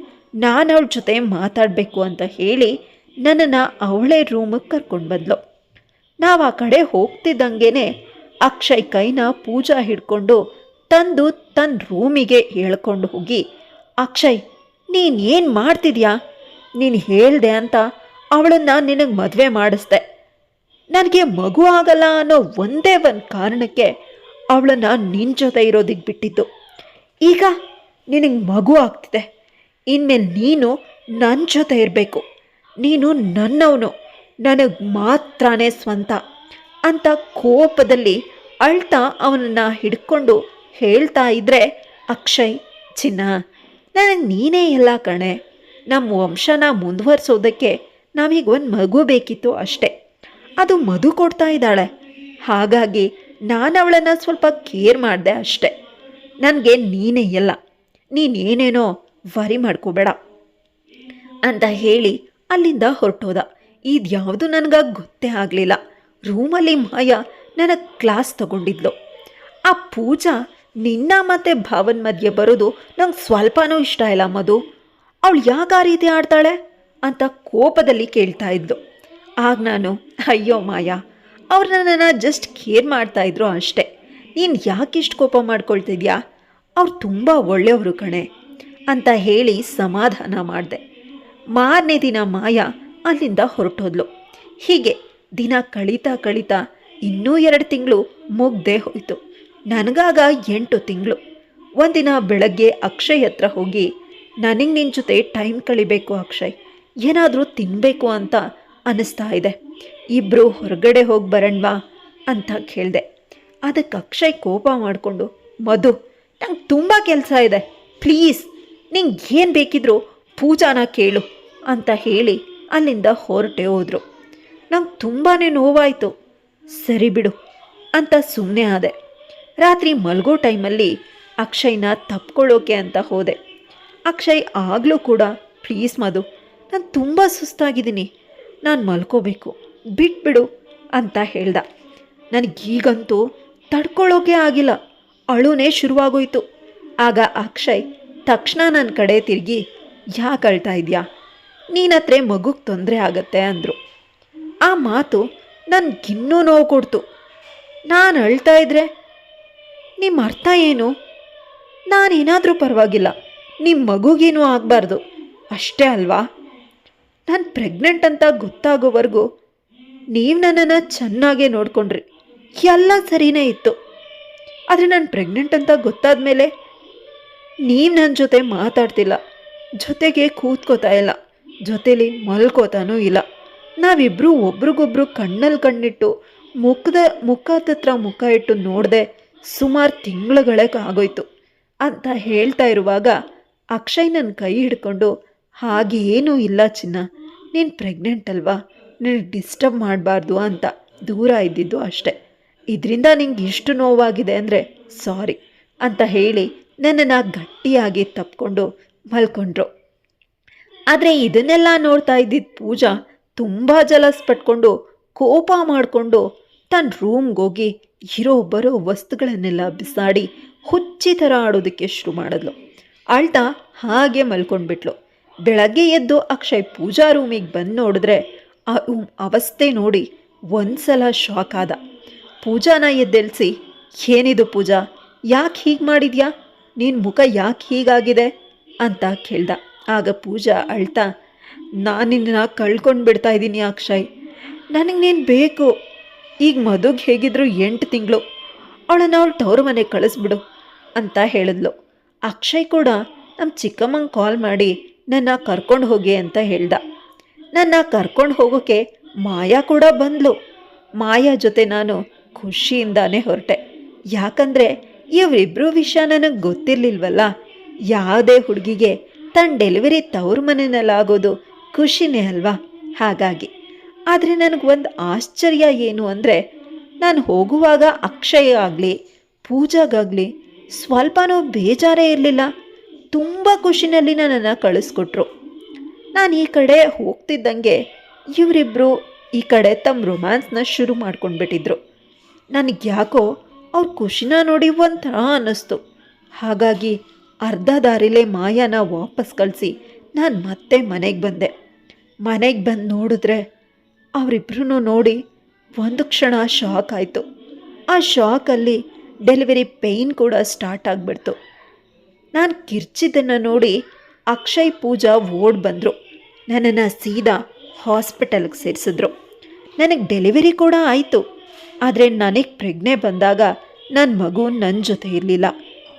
ನಾನು ಅವಳ ಜೊತೆ ಮಾತಾಡಬೇಕು ಅಂತ ಹೇಳಿ ನನ್ನನ್ನು ಅವಳೇ ರೂಮಿಗೆ ಕರ್ಕೊಂಡು ಬಂದ್ಲು. ನಾವು ಆ ಕಡೆ ಹೋಗ್ತಿದ್ದಂಗೆ ಅಕ್ಷಯ್ ಕೈನ ಪೂಜಾ ಹಿಡ್ಕೊಂಡು ತಂದು ತನ್ನ ರೂಮಿಗೆ ಹೇಳ್ಕೊಂಡು ಹೋಗಿ, ಅಕ್ಷಯ್ ನೀನೇನು ಮಾಡ್ತಿದ್ಯಾ, ನೀನು ಹೇಳಿದೆ ಅಂತ ಅವಳನ್ನು ನಿನಗೆ ಮದುವೆ ಮಾಡಿಸ್ದೆ, ನನಗೆ ಮಗು ಆಗಲ್ಲ ಅನ್ನೋ ಒಂದೇ ಒಂದು ಕಾರಣಕ್ಕೆ ಅವಳನ್ನು ನಿನ್ನ ಜೊತೆ ಇರೋದಕ್ಕೆ ಬಿಟ್ಟಿದ್ದು. ಈಗ ನಿನಗೆ ಮಗು ಆಗ್ತಿದೆ, ಇನ್ಮೇಲೆ ನೀನು ನನ್ನ ಜೊತೆ ಇರಬೇಕು, ನೀನು ನನ್ನವನು, ನನಗೆ ಮಾತ್ರನೇ ಸ್ವಂತ ಅಂತ ಕೋಪದಲ್ಲಿ ಅಳ್ತಾ ಅವನನ್ನು ಹಿಡ್ಕೊಂಡು ಹೇಳ್ತಾ ಇದ್ದರೆ, ಅಕ್ಷಯ್ ಚಿನ್ನ, ನನಗೆ ನೀನೇ ಎಲ್ಲ ಕಣೆ, ನಮ್ಮ ವಂಶನ ಮುಂದುವರಿಸೋದಕ್ಕೆ ನಾವೀಗ ಒಂದು ಮಗು ಬೇಕಿತ್ತು ಅಷ್ಟೆ, ಅದು ಮಧು ಕೊಡ್ತಾ ಇದ್ದಾಳೆ, ಹಾಗಾಗಿ ನಾನು ಅವಳನ್ನು ಸ್ವಲ್ಪ ಕೇರ್ ಮಾಡಿದೆ ಅಷ್ಟೆ, ನನಗೆ ನೀನೇ ಎಲ್ಲ, ನೀನೇನೇನೋ ವರಿ ಮಾಡ್ಕೋಬೇಡ ಅಂತ ಹೇಳಿ ಅಲ್ಲಿಂದ ಹೊರಟೋದ. ಇದ್ಯಾವುದು ನನಗೆ ಗೊತ್ತೇ ಆಗಲಿಲ್ಲ. ರೂಮಲ್ಲಿ ಮಾಯಾ ನನಗೆ ಕ್ಲಾಸ್ ತಗೊಂಡಿದ್ಲು. ಆ ಪೂಜಾ ನಿನ್ನ ಮತ್ತು ಭಾವನ ಮಧ್ಯೆ ಬರೋದು ನಂಗೆ ಸ್ವಲ್ಪನೂ ಇಷ್ಟ ಇಲ್ಲ ಮಧು, ಅವಳು ಯಾಕೆ ಆ ರೀತಿ ಆಡ್ತಾಳೆ ಅಂತ ಕೋಪದಲ್ಲಿ ಕೇಳ್ತಾ ಇದ್ಲು. ಆಗ ನಾನು, ಅಯ್ಯೋ ಮಾಯಾ, ಅವ್ರು ನನ್ನನ್ನು ಜಸ್ಟ್ ಕೇರ್ ಮಾಡ್ತಾಯಿದ್ರು ಅಷ್ಟೆ, ನೀನು ಯಾಕಿಷ್ಟು ಕೋಪ ಮಾಡ್ಕೊಳ್ತಿದ್ಯಾ, ಅವ್ರು ತುಂಬ ಒಳ್ಳೆಯವರು ಕಣೆ ಅಂತ ಹೇಳಿ ಸಮಾಧಾನ ಮಾಡಿದೆ. ಮಾರನೇ ದಿನ ಮಾಯಾ ಅಲ್ಲಿಂದ ಹೊರಟೋದ್ಲು. ಹೀಗೆ ದಿನ ಕಳೀತಾ ಕಳೀತಾ ಇನ್ನೂ 2 ತಿಂಗಳು ಮುಗ್ದೇ ಹೋಯಿತು. ನನಗಾಗ 8 ತಿಂಗಳು. ಒಂದಿನ ಬೆಳಗ್ಗೆ ಅಕ್ಷಯ್ ಹತ್ರ ಹೋಗಿ, ನನಗೆ ನಿನ್ನ ಜೊತೆ ಟೈಮ್ ಕಳಿಬೇಕು ಅಕ್ಷಯ್, ಏನಾದರೂ ತಿನ್ನಬೇಕು ಅಂತ ಅನ್ನಿಸ್ತಾ ಇದೆ, ಇಬ್ಬರು ಹೊರಗಡೆ ಹೋಗಿ ಬರೋಣವಾ ಅಂತ ಕೇಳಿದೆ. ಅದಕ್ಕೆ ಅಕ್ಷಯ್ ಕೋಪ ಮಾಡಿಕೊಂಡು, ಮಧು ನಂಗೆ ತುಂಬ ಕೆಲಸ ಇದೆ, ಪ್ಲೀಸ್ ನಿಂಗೆ ಏನು ಬೇಕಿದ್ರೂ ಪೂಜಾನ ಕೇಳು ಅಂತ ಹೇಳಿ ಅಲ್ಲಿಂದ ಹೊರಟೆ ಹೋದರು. ನಂಗೆ ತುಂಬಾ ನೋವಾಯಿತು. ಸರಿ ಬಿಡು ಅಂತ ಸುಮ್ಮನೆ ಆದೆ. ರಾತ್ರಿ ಮಲಗೋ ಟೈಮಲ್ಲಿ ಅಕ್ಷಯ್ನ ತಪ್ಕೊಳ್ಳೋಕೆ ಅಂತ ಹೋದೆ. ಅಕ್ಷಯ್ ಆಗಲೂ ಕೂಡ, ಪ್ಲೀಸ್ ಮಧು, ನಾನು ತುಂಬ ಸುಸ್ತಾಗಿದ್ದೀನಿ, ನಾನು ಮಲ್ಕೋಬೇಕು, ಬಿಟ್ಬಿಡು ಅಂತ ಹೇಳ್ದ. ನನಗೀಗಂತೂ ತಡ್ಕೊಳ್ಳೋಕೆ ಆಗಿಲ್ಲ, ಅಳುನೇ ಶುರುವಾಗೋಯ್ತು. ಆಗ ಅಕ್ಷಯ್ ತಕ್ಷಣ ನನ್ನ ಕಡೆ ತಿರುಗಿ, ಯಾಕೆ ಅಳ್ತಾ ಇದೆಯಾ, ನೀನತ್ರ ಮಗುಗೆ ತೊಂದರೆ ಆಗತ್ತೆ ಅಂದರು. ಆ ಮಾತು ನನಗಿನ್ನೂ ನೋವು ಕೊಡ್ತು. ನಾನು ಅಳ್ತಾ ಇದ್ರೆ ನಿಮ್ಮ ಅರ್ಥ ಏನು, ನಾನೇನಾದರೂ ಪರವಾಗಿಲ್ಲ, ನಿಮ್ಮ ಮಗುಗೇನೂ ಆಗಬಾರ್ದು ಅಷ್ಟೇ ಅಲ್ವಾ, ನಾನು ಪ್ರೆಗ್ನೆಂಟ್ ಅಂತ ಗೊತ್ತಾಗೋವರೆಗೂ ನೀವು ನನ್ನನ್ನು ಚೆನ್ನಾಗೇ ನೋಡಿಕೊಂಡ್ರಿ, ಎಲ್ಲ ಸರಿಯೇ ಇತ್ತು. ಆದರೆ ನಾನು ಪ್ರೆಗ್ನೆಂಟ್ ಅಂತ ಗೊತ್ತಾದ ಮೇಲೆ ನೀವು ನನ್ನ ಜೊತೆ ಮಾತಾಡ್ತಿಲ್ಲ, ಜೊತೆಗೆ ಕೂತ್ಕೋತಾ ಇಲ್ಲ, ಜೊತೇಲಿ ಮಲ್ಕೋತಾನೂ ಇಲ್ಲ, ನಾವಿಬ್ಬರು ಒಬ್ರಿಗೊಬ್ರು ಕಣ್ಣಲ್ಲಿ ಕಣ್ಣಿಟ್ಟು ಮುಖದ ಮುಖ ಇಟ್ಟು ನೋಡದೆ ಸುಮಾರು ತಿಂಗಳುಗಳೇ ಆಗೋಯ್ತು ಅಂತ ಹೇಳ್ತಾ ಇರುವಾಗ ಅಕ್ಷಯ್ ನನ್ನ ಕೈ ಹಿಡ್ಕೊಂಡು, ಹಾಗೇನೂ ಇಲ್ಲ ಚಿನ್ನ, ನೀನು ಪ್ರೆಗ್ನೆಂಟ್ ಅಲ್ವಾ, ನಿನಗೆ ಡಿಸ್ಟರ್ಬ್ ಮಾಡಬಾರ್ದು ಅಂತ ದೂರ ಇದ್ದಿದ್ದು ಅಷ್ಟೆ, ಇದರಿಂದ ನಿಂಗೆ ಇಷ್ಟು ನೋವಾಗಿದೆ ಅಂದರೆ ಸಾರಿ ಅಂತ ಹೇಳಿ ನನ್ನನ್ನು ಗಟ್ಟಿಯಾಗಿ ತಪ್ಕೊಂಡು ಮಲ್ಕೊಂಡ್ರು. ಆದರೆ ಇದನ್ನೆಲ್ಲ ನೋಡ್ತಾ ಇದ್ದಿದ್ದ ಪೂಜಾ ತುಂಬ ಜಲಸ್ ಪಟ್ಕೊಂಡು ಕೋಪ ಮಾಡಿಕೊಂಡು ತನ್ನ ರೂಮ್ಗೋಗಿ ಬರೋ ವಸ್ತುಗಳನ್ನೆಲ್ಲ ಬಿಸಾಡಿ ಹುಚ್ಚಿ ಥರ ಆಡೋದಕ್ಕೆ ಶುರು ಮಾಡಿದ್ಲು. ಅಳ್ತಾ ಹಾಗೆ ಮಲ್ಕೊಂಡ್ಬಿಟ್ಲು. ಬೆಳಗ್ಗೆ ಎದ್ದು ಅಕ್ಷಯ್ ಪೂಜಾ ರೂಮಿಗೆ ಬಂದು ನೋಡಿದ್ರೆ ಆ ರೂಮ್ ಅವಸ್ಥೆ ನೋಡಿ ಒಂದ್ಸಲ ಶಾಕ್ ಆದ. ಪೂಜಾನ ಎದ್ದೆಲ್ಸಿ, ಏನಿದು ಪೂಜಾ, ಯಾಕೆ ಹೀಗೆ ಮಾಡಿದ್ಯಾ, ನಿನ್ನ ಮುಖ ಯಾಕೆ ಹೀಗಾಗಿದೆ ಅಂತ ಕೇಳ್ದ. ಆಗ ಪೂಜಾ ಅಳ್ತಾ, ನಾನು ನಿನ್ನ ಕಳ್ಕೊಂಡು ಬಿಡ್ತಾ ಇದ್ದೀನಿ ಅಕ್ಷಯ್, ನನಗೆ ನೀನು ಬೇಕು, ಈಗ ಮದುಗೆ ಹೇಗಿದ್ರು 8 ತಿಂಗಳು, ಅವಳನ್ನು ಅವಳು ತವ್ರ ಮನೆಗೆ ಕಳಿಸ್ಬಿಡು ಅಂತ ಹೇಳಿದ್ಲು. ಅಕ್ಷಯ್ ಕೂಡ ನಮ್ಮ ಚಿಕ್ಕಮ್ಮಂಗೆ ಕಾಲ್ ಮಾಡಿ ನನ್ನ ಕರ್ಕೊಂಡು ಹೋಗಿ ಅಂತ ಹೇಳ್ದ. ನನ್ನ ಕರ್ಕೊಂಡು ಹೋಗೋಕ್ಕೆ ಮಾಯಾ ಕೂಡ ಬಂದಳು. ಮಾಯಾ ಜೊತೆ ನಾನು ಖುಷಿಯಿಂದಾನೇ ಹೊರಟೆ. ಯಾಕಂದರೆ ಇವರಿಬ್ಬರು ವಿಷಯ ನನಗೆ ಗೊತ್ತಿರಲಿಲ್ವಲ್ಲ. ಯಾವುದೇ ಹುಡುಗಿಗೆ ತನ್ನ ಡೆಲಿವರಿ ತವ್ರ ಮನೆಯಲ್ಲಾಗೋದು ಖುಷಿನೇ ಅಲ್ವಾ, ಹಾಗಾಗಿ. ಆದರೆ ನನಗೊಂದು ಆಶ್ಚರ್ಯ ಏನು ಅಂದರೆ, ನಾನು ಹೋಗುವಾಗ ಅಕ್ಷಯ್ ಆಗಲಿ ಪೂಜಾಗಾಗಲಿ ಸ್ವಲ್ಪನೂ ಬೇಜಾರೇ ಇರಲಿಲ್ಲ. ತುಂಬ ಖುಷಿನಲ್ಲಿ ನನ್ನನ್ನು ಕಳಿಸ್ಕೊಟ್ರು. ನಾನು ಈ ಕಡೆ ಹೋಗ್ತಿದ್ದಂಗೆ ಇವರಿಬ್ಬರು ಈ ಕಡೆ ತಮ್ಮ ರೊಮ್ಯಾನ್ಸ್ನ ಶುರು ಮಾಡ್ಕೊಂಡ್ಬಿಟ್ಟಿದ್ರು. ನನಗೆ ಯಾಕೋ ಅವ್ರ ಖುಷಿನ ನೋಡಿ ಒಂಥರ ಅನ್ನಿಸ್ತು. ಹಾಗಾಗಿ ಅರ್ಧ ದಾರಿಲೇ ಮಾಯಾನ ವಾಪಸ್ ಕಳಿಸಿ ನಾನು ಮತ್ತೆ ಮನೆಗೆ ಬಂದೆ. ಮನೆಗೆ ಬಂದು ನೋಡಿದ್ರೆ ಅವರಿಬ್ಬರೂ ನೋಡಿ ಒಂದು ಕ್ಷಣ ಶಾಕ್ ಆಯಿತು. ಆ ಶಾಕಲ್ಲಿ ಡೆಲಿವರಿ ಪೇಯ್ನ್ ಕೂಡ ಸ್ಟಾರ್ಟ್ ಆಗಿಬಿಡ್ತು. ನಾನು ಕಿರ್ಚಿದ್ದನ್ನು ನೋಡಿ ಅಕ್ಷಯ್ ಪೂಜಾ ಓಡ್ ಬಂದರು. ನನ್ನನ್ನು ಸೀದಾ ಹಾಸ್ಪಿಟಲ್ಗೆ ಸೇರಿಸಿದ್ರು. ನನಗೆ ಡೆಲಿವರಿ ಕೂಡ ಆಯಿತು. ಆದರೆ ನನಗೆ ಪ್ರೆಗ್ನೆ ಬಂದಾಗ ನನ್ನ ಮಗು ನನ್ನ ಜೊತೆ ಇರಲಿಲ್ಲ.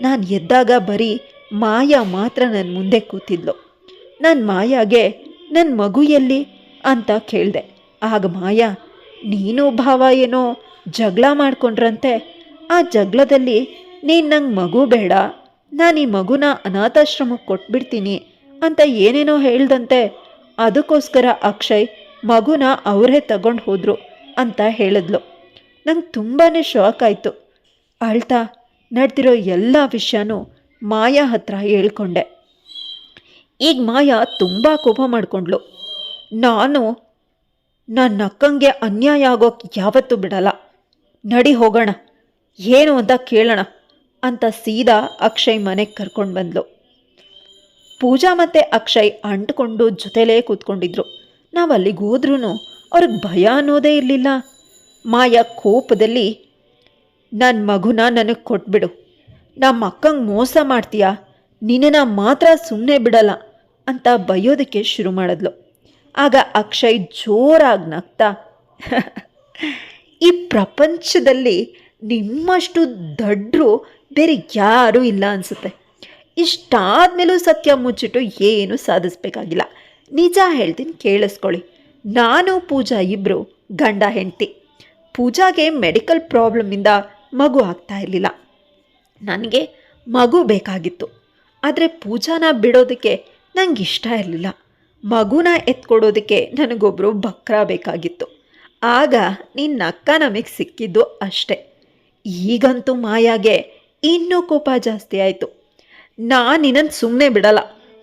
ನಾನು ಎದ್ದಾಗ ಬರೀ ಮಾಯಾ ಮಾತ್ರ ನನ್ನ ಮುಂದೆ ಕೂತಿದ್ಲು. ನಾನು ಮಾಯಾಗೆ ನನ್ನ ಮಗು ಎಲ್ಲಿ ಅಂತ ಕೇಳಿದೆ. ಆಗ ಮಾಯಾ, ನೀನು ಭಾವ ಏನೋ ಜಗಳ ಮಾಡ್ಕೊಂಡ್ರಂತೆ, ಆ ಜಗಳದಲ್ಲಿ ನೀನು ನಂಗೆ ಮಗು ಬೇಡ, ನಾನು ಈ ಮಗುನ ಅನಾಥಾಶ್ರಮಕ್ಕೆ ಕೊಟ್ಬಿಡ್ತೀನಿ ಅಂತ ಏನೇನೋ ಹೇಳ್ದಂತೆ. ಅದಕ್ಕೋಸ್ಕರ ಅಕ್ಷಯ್ ಮಗುನ ಅವರೇ ತಗೊಂಡು ಹೋದರು ಅಂತ ಹೇಳಿದ್ಲು. ನಂಗೆ ತುಂಬಾ ಶಾಕ್ ಆಯಿತು. ಅಳ್ತಾ ನಡೆದಿರೋ ಎಲ್ಲ ವಿಷಯನೂ ಮಾಯಾ ಹತ್ರ ಹೇಳ್ಕೊಂಡೆ. ಈಗ ಮಾಯಾ ತುಂಬ ಕೋಪ ಮಾಡಿಕೊಂಡ್ಳು. ನಾನು ನನ್ನ ಅಕ್ಕಂಗೆ ಅನ್ಯಾಯ ಆಗೋಕ್ಕೆ ಯಾವತ್ತೂ ಬಿಡಲ್ಲ, ನಡಿ ಹೋಗೋಣ, ಏನು ಅಂತ ಕೇಳೋಣ ಅಂತ ಸೀದಾ ಅಕ್ಷಯ್ ಮನೆಗೆ ಕರ್ಕೊಂಡು ಬಂದ್ಲು. ಪೂಜಾ ಮತ್ತು ಅಕ್ಷಯ್ ಅಂಟ್ಕೊಂಡು ಜೊತೆಲೇ ಕೂತ್ಕೊಂಡಿದ್ರು. ನಾವು ಅಲ್ಲಿಗೆ ಹೋದ್ರೂ ಅವ್ರಿಗೆ ಭಯ ಅನ್ನೋದೇ ಇರಲಿಲ್ಲ. ಮಾಯಾ ಕೋಪದಲ್ಲಿ, ನನ್ನ ಮಗುನ ನನಗೆ ಕೊಟ್ಬಿಡು, ನಮ್ಮ ಅಕ್ಕಂಗೆ ಮೋಸ ಮಾಡ್ತೀಯಾ, ನಿನ್ನನ್ನು ಮಾತ್ರ ಸುಮ್ಮನೆ ಬಿಡಲ್ಲ ಅಂತ ಬೈಯೋದಕ್ಕೆ ಶುರು ಮಾಡಿದ್ಲು. ಆಗ ಅಕ್ಷಯ್ ಜೋರಾಗಿ ನಗ್ತಾ, ಈ ಪ್ರಪಂಚದಲ್ಲಿ ನಿಮ್ಮಷ್ಟು ದಡ್ರು ಬೇರೆ ಯಾರೂ ಇಲ್ಲ ಅನಿಸುತ್ತೆ. ಇಷ್ಟಾದ್ಮೇಲೂ ಸತ್ಯ ಮುಚ್ಚಿಟ್ಟು ಏನು ಸಾಧಿಸ್ಬೇಕಾಗಿಲ್ಲ. ನಿಜ ಹೇಳ್ತೀನಿ ಕೇಳಿಸ್ಕೊಳ್ಳಿ. ನಾನು ಪೂಜಾ ಇಬ್ಬರು ಗಂಡ ಹೆಂಡತಿ. ಪೂಜಾಗೆ ಮೆಡಿಕಲ್ ಪ್ರಾಬ್ಲಮಿಂದ ಮಗು ಆಗ್ತಾ ಇರಲಿಲ್ಲ. ನನಗೆ ಮಗು ಬೇಕಾಗಿತ್ತು. ಆದರೆ ಪೂಜಾನ ಬಿಡೋದಕ್ಕೆ ನಂಗೆ ಇಷ್ಟ ಇರಲಿಲ್ಲ. ಮಗುನ ಎತ್ಕೊಡೋದಕ್ಕೆ ನನಗೊಬ್ಬರು ಬಕ್ರ ಬೇಕಾಗಿತ್ತು. ಆಗ ನಿನ್ನ ಅಕ್ಕ ನಮಗೆ ಸಿಕ್ಕಿದ್ದು ಅಷ್ಟೆ. ಈಗಂತೂ ಮಾಯಾಗೆ ಇನ್ನೂ ಕೋಪ ಜಾಸ್ತಿ ಆಯಿತು. ನಾನು ನಿನ್ನನ್ನು ಸುಮ್ಮನೆ ಬಿಡಲ್ಲ,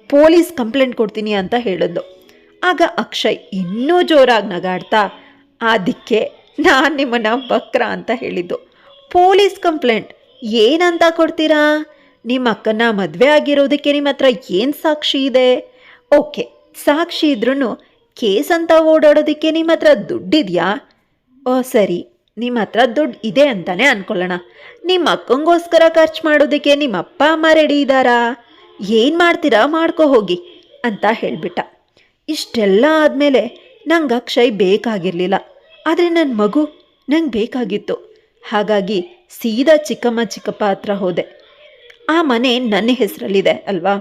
ಪೊಲೀಸ್ ಕಂಪ್ಲೇಂಟ್ ಕೊಡ್ತೀನಿ ಅಂತ ಹೇಳಿದ್ಲು. ಆಗ ಅಕ್ಷಯ್ ಇನ್ನೂ ಜೋರಾಗಿ ನಗಾಡ್ತಾ, ಅದಕ್ಕೆ ನಾನು ನಿಮ್ಮನ್ನು ಬಕ್ರ ಅಂತ ಹೇಳಿದ್ದು. ಪೊಲೀಸ್ ಕಂಪ್ಲೇಂಟ್ ಏನಂತ ಕೊಡ್ತೀರಾ? ನಿಮ್ಮ ಅಕ್ಕನ ಮದುವೆ ಆಗಿರೋದಕ್ಕೆ ನಿಮ್ಮ ಹತ್ರ ಏನು ಸಾಕ್ಷಿ ಇದೆ? ಓಕೆ, ಸಾಕ್ಷಿ ಇದ್ರೂ ಕೇಸ್ ಅಂತ ಓಡಾಡೋದಕ್ಕೆ ನಿಮ್ಮ ಹತ್ರ ದುಡ್ಡಿದೆಯಾ? ಓ ಸರಿ, ನಿಮ್ಮ ಹತ್ರ ದುಡ್ಡು ಇದೆ ಅಂತಲೇ ಅಂದ್ಕೊಳ್ಳೋಣ. ನಿಮ್ಮ ಅಕ್ಕಂಗೋಸ್ಕರ ಖರ್ಚು ಮಾಡೋದಕ್ಕೆ ನಿಮ್ಮ ಅಪ್ಪ ಅಮ್ಮ ರೆಡಿ ಇದ್ದಾರಾ? ಏನು ಮಾಡ್ತೀರಾ ಮಾಡ್ಕೊ ಹೋಗಿ ಅಂತ ಹೇಳಿಬಿಟ್ಟ. ಇಷ್ಟೆಲ್ಲ ಆದಮೇಲೆ ನಂಗೆ ಅಕ್ಷಯ್ ಬೇಕಾಗಿರಲಿಲ್ಲ. ಆದರೆ ನನ್ನ ಮಗು ನಂಗೆ ಬೇಕಾಗಿತ್ತು. ಹಾಗಾಗಿ ಸೀದಾ ಚಿಕ್ಕಮ್ಮ ಚಿಕ್ಕಪ್ಪ ಹತ್ರ ಹೋದೆ. ಆ ಮನೆ ನನ್ನ ಹೆಸರಲ್ಲಿದೆ ಅಲ್ವಾ,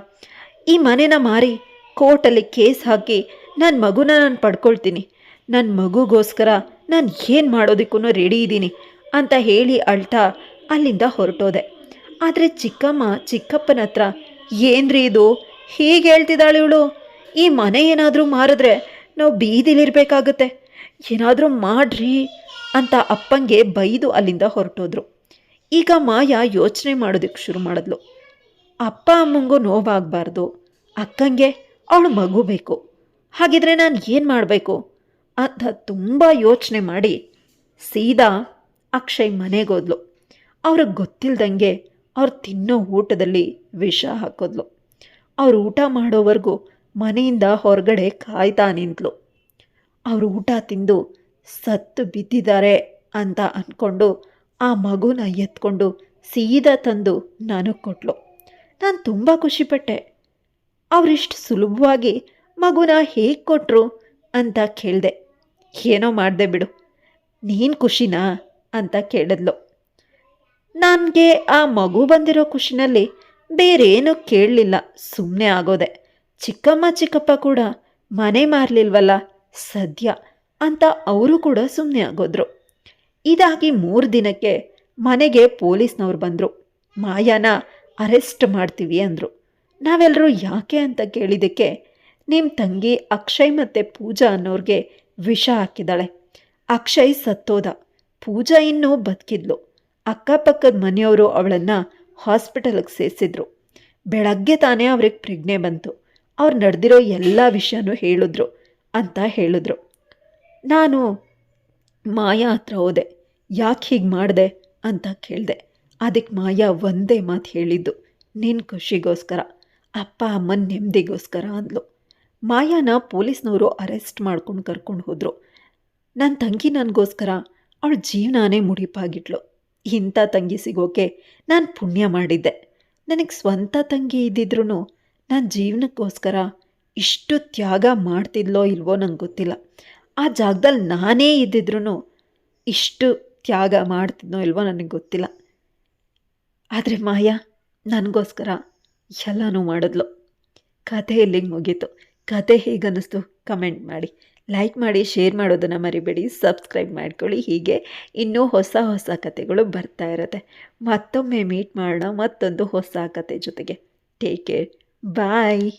ಈ ಮನೆನ ಮಾರಿ ಕೋರ್ಟಲ್ಲಿ ಕೇಸ್ ಹಾಕಿ ನನ್ನ ಮಗುನ ನಾನು ಪಡ್ಕೊಳ್ತೀನಿ. ನನ್ನ ಮಗುಗೋಸ್ಕರ ನಾನು ಏನು ಮಾಡೋದಕ್ಕೂ ರೆಡಿ ಇದ್ದೀನಿ ಅಂತ ಹೇಳಿ ಅಳ್ತಾ ಅಲ್ಲಿಂದ ಹೊರಟೋದೆ. ಆದರೆ ಚಿಕ್ಕಮ್ಮ ಚಿಕ್ಕಪ್ಪನ ಹತ್ರ, ಏನ್ರಿ ಇದು ಹೀಗೆ ಹೇಳ್ತಿದ್ದಾಳೆ ಇವಳು, ಈ ಮನೆ ಏನಾದರೂ ಮಾರಿದ್ರೆ ನಾವು ಬೀದಿಲಿರಬೇಕಾಗತ್ತೆ, ಏನಾದರೂ ಮಾಡ್ರಿ ಅಂತ ಅಪ್ಪಂಗೆ ಬೈದು ಅಲ್ಲಿಂದ ಹೊರಟೋದ್ರು. ಈಗ ಮಾಯಾ ಯೋಚನೆ ಮಾಡೋದಕ್ಕೆ ಶುರು ಮಾಡಿದ್ಲು. ಅಪ್ಪ ಅಮ್ಮಂಗೂ ನೋವಾಗಬಾರ್ದು, ಅಕ್ಕಂಗೆ ಅವಳು ಮಗು ಬೇಕು, ಹಾಗಿದ್ರೆ ನಾನು ಏನು ಮಾಡಬೇಕು ಅಂತ ತುಂಬ ಯೋಚನೆ ಮಾಡಿ ಸೀದಾ ಅಕ್ಷಯ್ ಮನೆಗೋದ್ಲು. ಅವ್ರಿಗೆ ಗೊತ್ತಿಲ್ದಂಗೆ ಅವ್ರು ತಿನ್ನೋ ಊಟದಲ್ಲಿ ವಿಷ ಹಾಕೋದ್ಲು. ಅವ್ರು ಊಟ ಮಾಡೋವರೆಗೂ ಮನೆಯಿಂದ ಹೊರಗಡೆ ಕಾಯ್ತಾ ನಿಂತಳು. ಅವರು ಊಟ ತಿಂದು ಸತ್ತು ಬಿದ್ದಿದ್ದಾರೆ ಅಂತ ಅಂದ್ಕೊಂಡು ಆ ಮಗುನ ಎತ್ಕೊಂಡು ಸೀದಾ ತಂದು ನನಗೆ ಕೊಟ್ಲು. ನಾನು ತುಂಬ ಖುಷಿಪಟ್ಟೆ. ಅವರಿಷ್ಟು ಸುಲಭವಾಗಿ ಮಗುನ ಹೇಗೆ ಕೊಟ್ಟರು ಅಂತ ಕೇಳಿದೆ. ಏನೋ ಮಾಡಿದೆ ಬಿಡು, ನೀನು ಖುಷಿನಾ ಅಂತ ಕೇಳಿದ್ಲು. ನನಗೆ ಆ ಮಗು ಬಂದಿರೋ ಖುಷಿನಲ್ಲಿ ಬೇರೇನೂ ಕೇಳಲಿಲ್ಲ, ಸುಮ್ಮನೆ ಆಗೋದೆ. ಚಿಕ್ಕಮ್ಮ ಚಿಕ್ಕಪ್ಪ ಕೂಡ ಮನೆ ಮಾರಲಿಲ್ವಲ್ಲ ಸದ್ಯ ಅಂತ ಅವರು ಕೂಡ ಸುಮ್ಮನೆ ಆಗೋದ್ರು. ಇದಾಗಿ 3 ದಿನಕ್ಕೆ ಮನೆಗೆ ಪೊಲೀಸ್ನವ್ರು ಬಂದರು. ಮಾಯಾನ ಅರೆಸ್ಟ್ ಮಾಡ್ತೀವಿ ಅಂದರು. ನಾವೆಲ್ಲರೂ ಯಾಕೆ ಅಂತ ಕೇಳಿದ್ದಕ್ಕೆ, ನಿಮ್ಮ ತಂಗಿ ಅಕ್ಷಯ್ ಮತ್ತು ಪೂಜಾ ಅನ್ನೋರಿಗೆ ವಿಷ ಹಾಕಿದ್ದಾಳೆ. ಅಕ್ಷಯ್ ಸತ್ತೋದ, ಪೂಜಾ ಇನ್ನೂ ಬದುಕಿದ್ಲು. ಅಕ್ಕಪಕ್ಕದ ಮನೆಯವರು ಅವಳನ್ನು ಹಾಸ್ಪಿಟಲ್ಗೆ ಸೇರಿಸಿದ್ರು. ಬೆಳಗ್ಗೆ ತಾನೇ ಅವ್ರಿಗೆ ಪ್ರಜ್ಞೆ ಬಂತು. ಅವ್ರು ನಡೆದಿರೋ ಎಲ್ಲ ವಿಷಯನೂ ಹೇಳಿದ್ರು ಅಂತ ಹೇಳಿದ್ರು. ನಾನು ಮಾಯಾ ಹತ್ರ ಹೋದೆ. ಯಾಕೆ ಹೀಗೆ ಮಾಡಿದೆ ಅಂತ ಕೇಳಿದೆ. ಅದಕ್ಕೆ ಮಾಯಾ ಒಂದೇ ಮಾತು ಹೇಳಿದ್ದು, ನಿನ್ನ ಖುಷಿಗೋಸ್ಕರ, ಅಪ್ಪ ಅಮ್ಮನ ನೆಮ್ಮದಿಗೋಸ್ಕರ ಅಂದ್ಲು. ಮಾಯಾನ ಪೊಲೀಸ್ನವರು ಅರೆಸ್ಟ್ ಮಾಡ್ಕೊಂಡು ಕರ್ಕೊಂಡು ಹೋದರು. ನನ್ನ ತಂಗಿ ನನಗೋಸ್ಕರ ಅವಳ ಜೀವನಾನೇ ಮುಡಿಪಾಗಿಟ್ಲು. ಇಂಥ ತಂಗಿ ಸಿಗೋಕೆ ನಾನು ಪುಣ್ಯ ಮಾಡಿದ್ದೆ. ನನಗೆ ಸ್ವಂತ ತಂಗಿ ಇದ್ದಿದ್ರೂ ನನ್ನ ಜೀವನಕ್ಕೋಸ್ಕರ ಇಷ್ಟು ತ್ಯಾಗ ಮಾಡ್ತಿದ್ಲೋ ಇಲ್ವೋ ನಂಗೆ ಗೊತ್ತಿಲ್ಲ. ಆ ಜಾಗದಲ್ಲಿ ನಾನೇ ಇದ್ದಿದ್ರೂ ಇಷ್ಟು ತ್ಯಾಗ ಮಾಡ್ತಿದ್ನೋ ಇಲ್ವೋ ನನಗೆ ಗೊತ್ತಿಲ್ಲ. ಆದರೆ ಮಾಯಾ ನನಗೋಸ್ಕರ ಎಲ್ಲನೂ ಮಾಡಿದ್ಲು. ಕಥೆ ಎಲ್ಲಿಗೆ ಮುಗೀತು? ಕತೆ ಹೇಗನ್ನಿಸ್ತು ಕಮೆಂಟ್ ಮಾಡಿ, ಲೈಕ್ ಮಾಡಿ, ಶೇರ್ ಮಾಡೋದನ್ನು ಮರಿಬೇಡಿ, ಸಬ್ಸ್ಕ್ರೈಬ್ ಮಾಡ್ಕೊಳ್ಳಿ. ಹೀಗೆ ಇನ್ನೂ ಹೊಸ ಹೊಸ ಕತೆಗಳು ಬರ್ತಾ ಇರುತ್ತೆ. ಮತ್ತೊಮ್ಮೆ ಮೀಟ್ ಮಾಡೋಣ ಮತ್ತೊಂದು ಹೊಸ ಕತೆ ಜೊತೆಗೆ. ಟೇಕ್ ಕೇರ್, ಬಾಯ್.